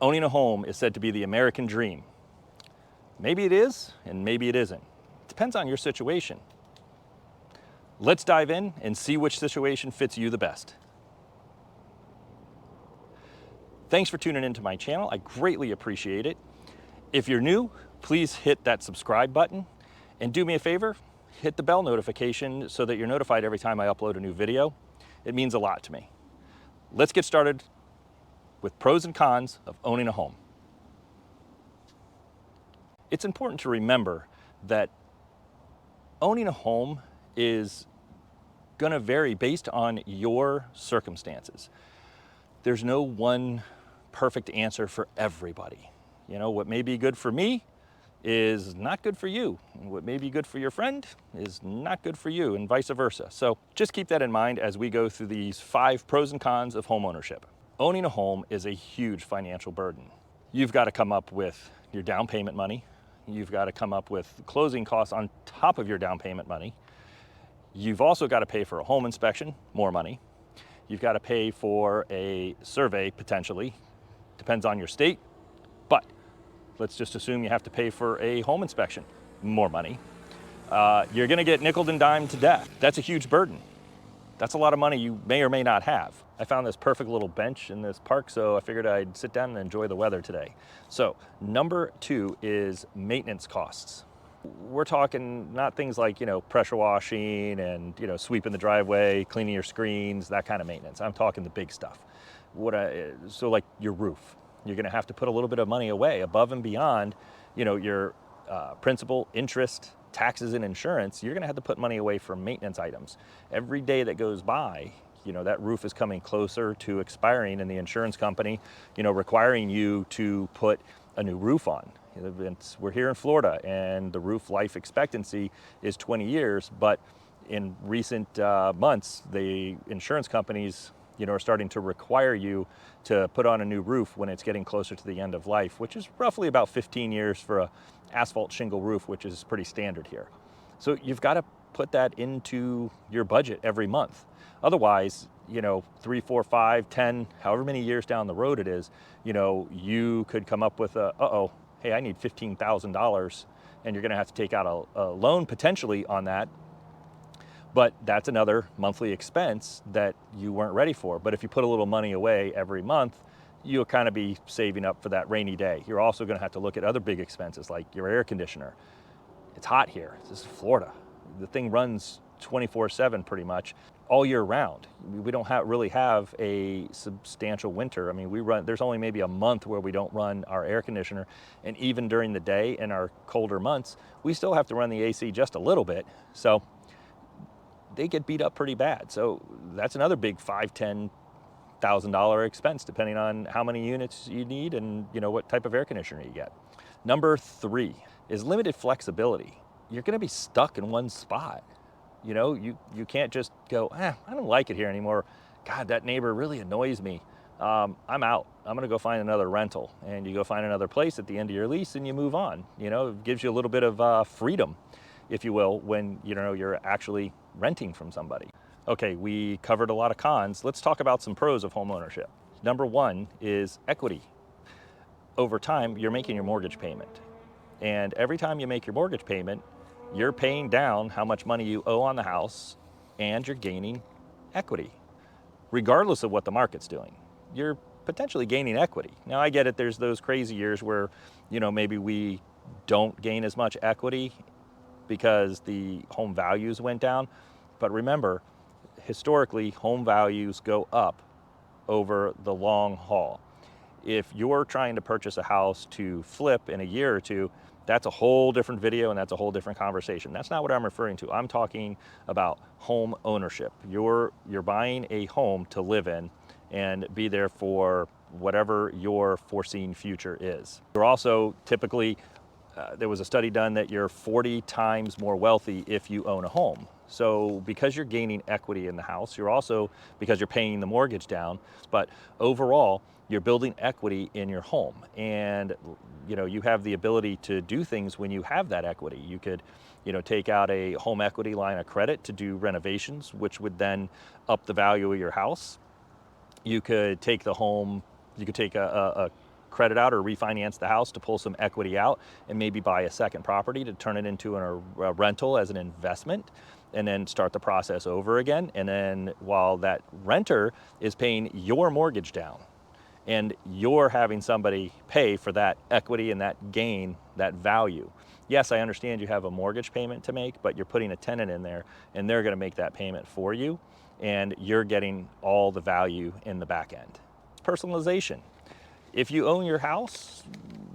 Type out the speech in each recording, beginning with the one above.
Owning a home is said to be the American dream. Maybe it is, and maybe it isn't. It depends on your situation. Let's dive in and see which situation fits you the best. Thanks for tuning into my channel. I greatly appreciate it. If you're new, please hit that subscribe button and do me a favor, hit the bell notification so that you're notified every time I upload a new video. It means a lot to me. Let's get started with pros and cons of owning a home. It's important to remember that owning a home is going to vary based on your circumstances. There's no one perfect answer for everybody. You know, what may be good for me is not good for you. And what may be good for your friend is not good for you, and vice versa. So just keep that in mind as we go through these 5 pros and cons of home ownership. Owning a home is a huge financial burden. You've got to come up with your down payment money. You've got to come up with closing costs on top of your down payment money. You've also got to pay for a home inspection, more money. You've got to pay for a survey, potentially. Depends on your state, but let's just assume you have to pay for a home inspection, more money. You're gonna get nickeled and dimed to death. That's a huge burden. That's a lot of money you may or may not have. I found this perfect little bench in this park, so I figured I'd sit down and enjoy the weather today. So number 2 is maintenance costs. We're talking not things like, pressure washing and, sweeping the driveway, cleaning your screens, that kind of maintenance. I'm talking the big stuff. So like your roof, you're gonna have to put a little bit of money away above and beyond, your principal, interest, taxes, and insurance. You're gonna have to put money away for maintenance items. Every day that goes by, that roof is coming closer to expiring, and the insurance company, requiring you to put a new roof on. We're here in Florida, and the roof life expectancy is 20 years, but in recent months, the insurance companies, are starting to require you to put on a new roof when it's getting closer to the end of life, which is roughly about 15 years for a asphalt shingle roof, which is pretty standard here. So you've got to put that into your budget every month. Otherwise, 3, 4, 5, 10, however many years down the road it is, you could come up with hey, I need $15,000, and you're gonna have to take out a loan potentially on that. But that's another monthly expense that you weren't ready for. But if you put a little money away every month, you'll kind of be saving up for that rainy day. You're also gonna have to look at other big expenses like your air conditioner. It's hot here, this is Florida. The thing runs 24/7 pretty much all year round. We don't really have a substantial winter. I mean, there's only maybe a month where we don't run our air conditioner. And even during the day in our colder months, we still have to run the AC just a little bit. So they get beat up pretty bad. So that's another big $5,000, $10,000 expense, depending on how many units you need and what type of air conditioner you get. Number 3 is limited flexibility. You're gonna be stuck in one spot. You can't just go, I don't like it here anymore. God, that neighbor really annoys me. I'm out. I'm gonna go find another rental. And you go find another place at the end of your lease and you move on. It gives you a little bit of freedom, if you will, when you're actually renting from somebody. Okay, we covered a lot of cons. Let's talk about some pros of home ownership. Number 1 is equity. Over time, you're making your mortgage payment. And every time you make your mortgage payment, you're paying down how much money you owe on the house, and you're gaining equity. Regardless of what the market's doing, you're potentially gaining equity. Now, I get it, there's those crazy years where, maybe we don't gain as much equity because the home values went down. But remember, historically, home values go up over the long haul. If you're trying to purchase a house to flip in a year or two, that's a whole different video and that's a whole different conversation. That's not what I'm referring to. I'm talking about home ownership. You're buying a home to live in and be there for whatever your foreseen future is. You're also typically, there was a study done that you're 40 times more wealthy if you own a home. So because you're gaining equity in the house, you're also, because you're paying the mortgage down, but overall, you're building equity in your home. And you have the ability to do things when you have that equity. You could take out a home equity line of credit to do renovations, which would then up the value of your house. You could take the home, you could take a credit out or refinance the house to pull some equity out and maybe buy a second property to turn it into a rental as an investment, and then start the process over again. And then while that renter is paying your mortgage down, and you're having somebody pay for that equity and that gain, that value. Yes, I understand you have a mortgage payment to make, but you're putting a tenant in there and they're gonna make that payment for you, and you're getting all the value in the back end. Personalization. If you own your house,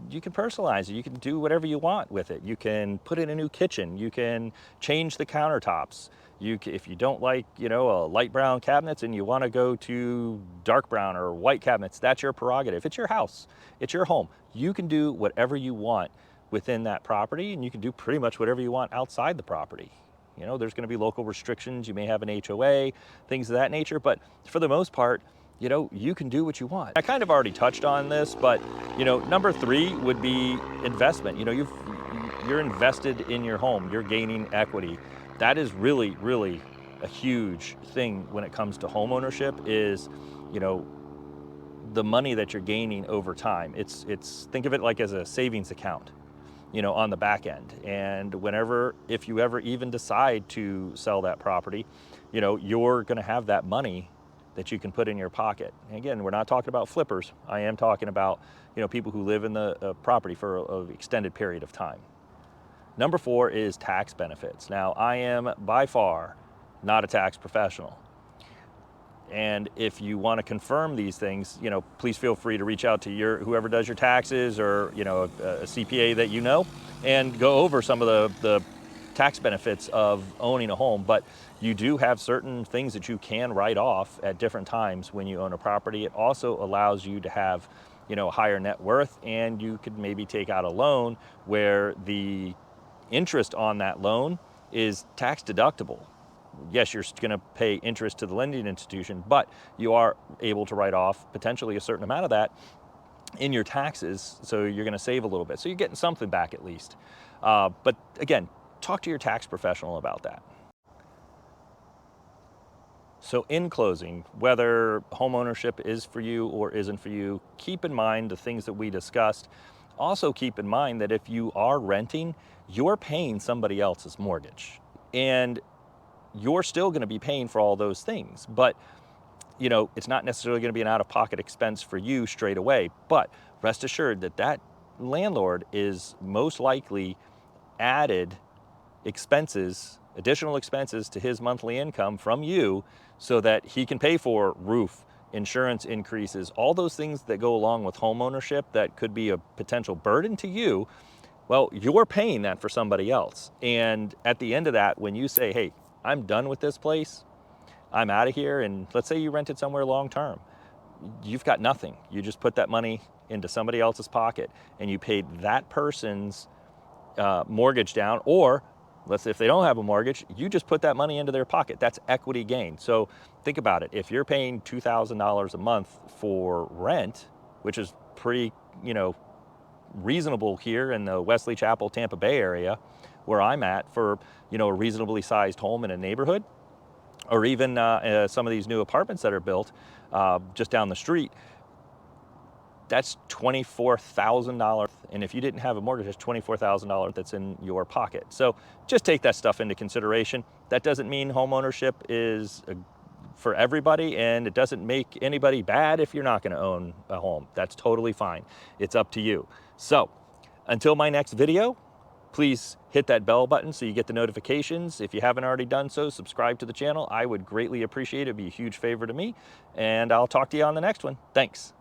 you can personalize it. You can do whatever you want with it. You can put in a new kitchen. You can change the countertops. If you don't like, a light brown cabinets and you want to go to dark brown or white cabinets, that's your prerogative. It's your house. It's your home. You can do whatever you want within that property, and you can do pretty much whatever you want outside the property. There's going to be local restrictions. You may have an HOA, things of that nature, but for the most part, you can do what you want. I kind of already touched on this, but number 3 would be investment. You're invested in your home. You're gaining equity. That is really, really a huge thing when it comes to home ownership. Is the money that you're gaining over time. It's think of it like as a savings account, on the back end. And if you ever even decide to sell that property, you're going to have that money that you can put in your pocket. And again, we're not talking about flippers. I am talking about people who live in the property for an extended period of time. Number 4 is tax benefits. Now, I am by far not a tax professional. And if you want to confirm these things, please feel free to reach out to whoever does your taxes, or a CPA that and go over some of the tax benefits of owning a home. But you do have certain things that you can write off at different times when you own a property. It also allows you to have a higher net worth, and you could maybe take out a loan where the interest on that loan is tax deductible. Yes, you're going to pay interest to the lending institution, but you are able to write off potentially a certain amount of that in your taxes, so you're going to save a little bit. So you're getting something back at least. But again, talk to your tax professional about that. So in closing, whether homeownership is for you or isn't for you, keep in mind the things that we discussed. Also keep in mind that if you are renting, you're paying somebody else's mortgage, and you're still going to be paying for all those things. But it's not necessarily going to be an out-of-pocket expense for you straight away, but rest assured that landlord is most likely added additional expenses to his monthly income from you, so that he can pay for roof, insurance increases, all those things that go along with home ownership that could be a potential burden to you. Well, you're paying that for somebody else. And at the end of that, when you say, hey, I'm done with this place, I'm out of here, and let's say you rented somewhere long term, you've got nothing. You just put that money into somebody else's pocket, and you paid that person's mortgage down, or let's say if they don't have a mortgage, you just put that money into their pocket. That's equity gain. So think about it. If you're paying $2,000 a month for rent, which is pretty, reasonable here in the Wesley Chapel, Tampa Bay area, where I'm at, for, a reasonably sized home in a neighborhood, or even some of these new apartments that are built just down the street, that's $24,000. And if you didn't have a mortgage, it's $24,000 that's in your pocket. So just take that stuff into consideration. That doesn't mean home ownership is for everybody, and it doesn't make anybody bad if you're not going to own a home. That's totally fine. It's up to you. So until my next video, please hit that bell button so you get the notifications. If you haven't already done so, subscribe to the channel. I would greatly appreciate it. It'd be a huge favor to me. And I'll talk to you on the next one. Thanks.